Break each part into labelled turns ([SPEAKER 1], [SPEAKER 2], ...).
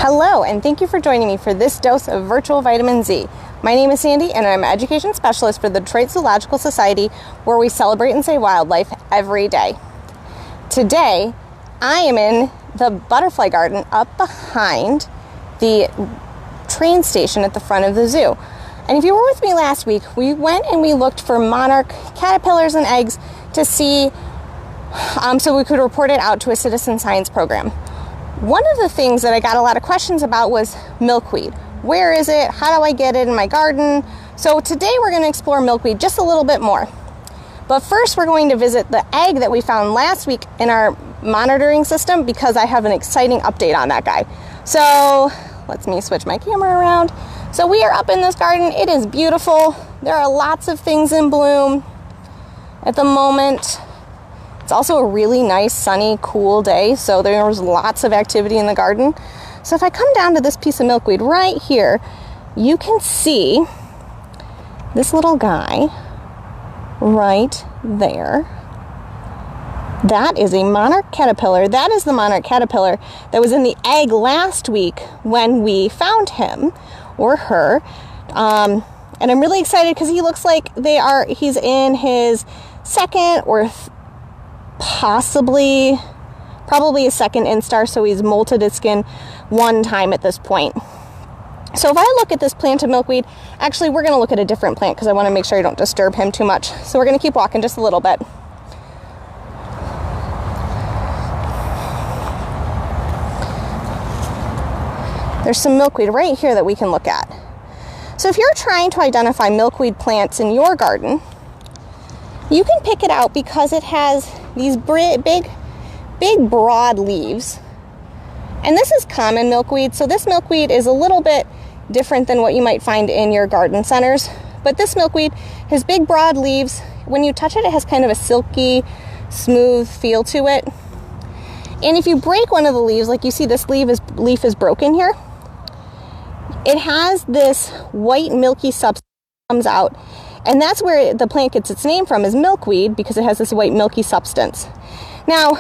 [SPEAKER 1] Hello, and thank you for joining me for this dose of virtual vitamin Z. My name is Sandy, and I'm an education specialist for the Detroit Zoological Society, where we celebrate and save wildlife every day. Today, I am in the butterfly garden up behind the train station at the front of the zoo. And if you were with me last week, we went and we looked for monarch caterpillars and eggs to see, so we could report it out to a citizen science program. One of the things that I got a lot of questions about was milkweed. Where is it? How do I get it in my garden? So today we're going to explore milkweed just a little bit more. But first we're going to visit the egg that we found last week in our monitoring system, because I have an exciting update on that guy. So let me switch my camera around. So we are up in this garden. It is beautiful. There are lots of things in bloom at the moment. It's also a really nice, sunny, cool day, so there's lots of activity in the garden. So if I come down to this piece of milkweed right here, you can see this little guy right there. That is a monarch caterpillar. That is the monarch caterpillar that was in the egg last week when we found him or her. And I'm really excited because he looks like he's in his second or probably a second instar, so he's molted his skin one time at this point. So if I look at this plant of milkweed, actually we're going to look at a different plant because I want to make sure I don't disturb him too much. So we're going to keep walking just a little bit. There's some milkweed right here that we can look at. So if you're trying to identify milkweed plants in your garden, you can pick it out because it has these big broad leaves. And this is common milkweed, so this milkweed is a little bit different than what you might find in your garden centers. But this milkweed has big broad leaves. When you touch it, it has kind of a silky, smooth feel to it. And if you break one of the leaves, like you see this leaf is broken here, it has this white milky substance that comes out. And that's where the plant gets its name from, is milkweed, because it has this white milky substance. Now,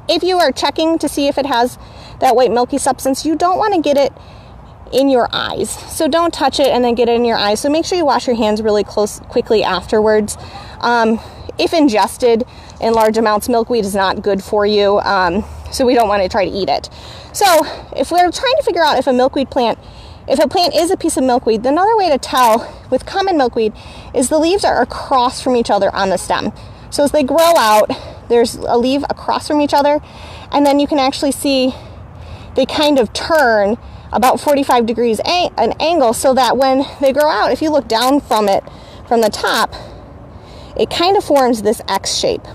[SPEAKER 1] if you are checking to see if it has that white milky substance, you don't want to get it in your eyes. So don't touch it and then get it in your eyes. So make sure you wash your hands really quickly afterwards. If ingested in large amounts, milkweed is not good for you. So we don't want to try to eat it. So if we're trying to figure out if a plant is a piece of milkweed, another way to tell with common milkweed is the leaves are across from each other on the stem. So as they grow out, there's a leaf across from each other, and then you can actually see they kind of turn about 45 degrees an angle, so that when they grow out, if you look down from the top, it kind of forms this X shape.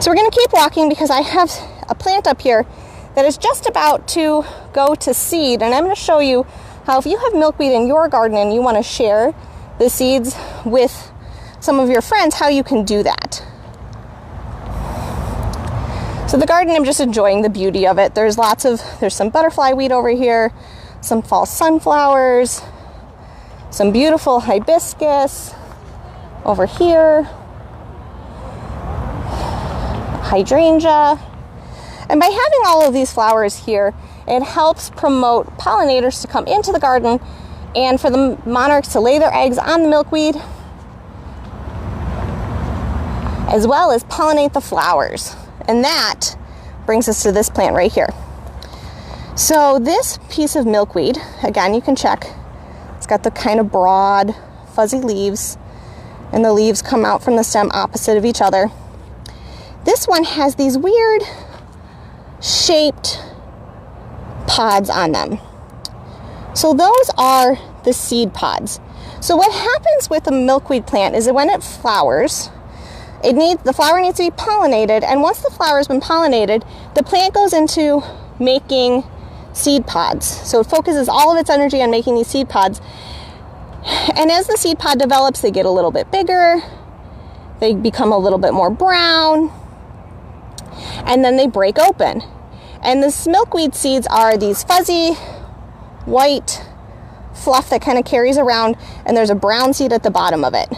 [SPEAKER 1] So we're going to keep walking because I have a plant up here that is just about to go to seed, and I'm going to show you how, if you have milkweed in your garden and you want to share the seeds with some of your friends, how you can do that. So the garden, I'm just enjoying the beauty of it. There's some butterfly weed over here, some fall sunflowers, some beautiful hibiscus over here, hydrangea. And by having all of these flowers here, it helps promote pollinators to come into the garden and for the monarchs to lay their eggs on the milkweed, as well as pollinate the flowers. And that brings us to this plant right here. So this piece of milkweed, again, you can check. It's got the kind of broad, fuzzy leaves, and the leaves come out from the stem opposite of each other. This one has these weird shaped pods on them. So those are the seed pods. So what happens with a milkweed plant is that when it flowers, the flower needs to be pollinated, and once the flower has been pollinated, the plant goes into making seed pods. So it focuses all of its energy on making these seed pods. And as the seed pod develops, they get a little bit bigger, they become a little bit more brown, and then they break open. And the milkweed seeds are these fuzzy white fluff that kind of carries around, and there's a brown seed at the bottom of it.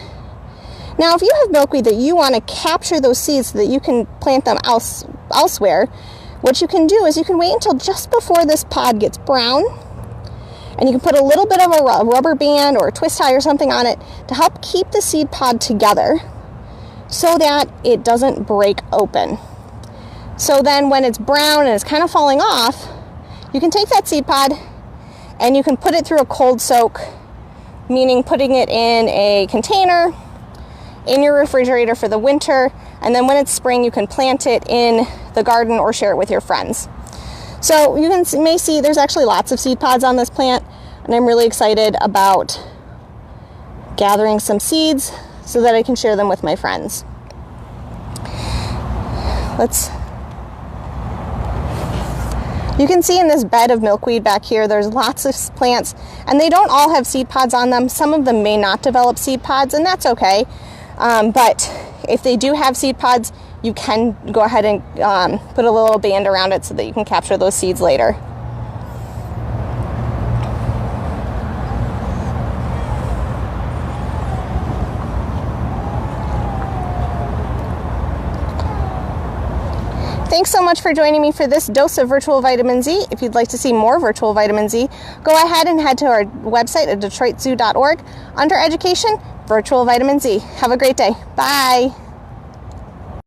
[SPEAKER 1] Now, if you have milkweed that you want to capture those seeds so that you can plant them elsewhere, What you can do is you can wait until just before this pod gets brown, and you can put a little bit of a rubber band or a twist tie or something on it to help keep the seed pod together so that it doesn't break open. So then when it's brown and it's kind of falling off, you can take that seed pod and you can put it through a cold soak, meaning putting it in a container in your refrigerator for the winter, and then when it's spring you can plant it in the garden or share it with your friends. So you may see there's actually lots of seed pods on this plant, and I'm really excited about gathering some seeds so that I can share them with my friends. You can see in this bed of milkweed back here, there's lots of plants, and they don't all have seed pods on them. Some of them may not develop seed pods, and that's okay. But if they do have seed pods, you can go ahead and put a little band around it so that you can capture those seeds later. Thanks so much for joining me for this dose of virtual vitamin Z. If you'd like to see more virtual vitamin Z, go ahead and head to our website at detroitzoo.org under education, virtual vitamin Z. Have a great day. Bye.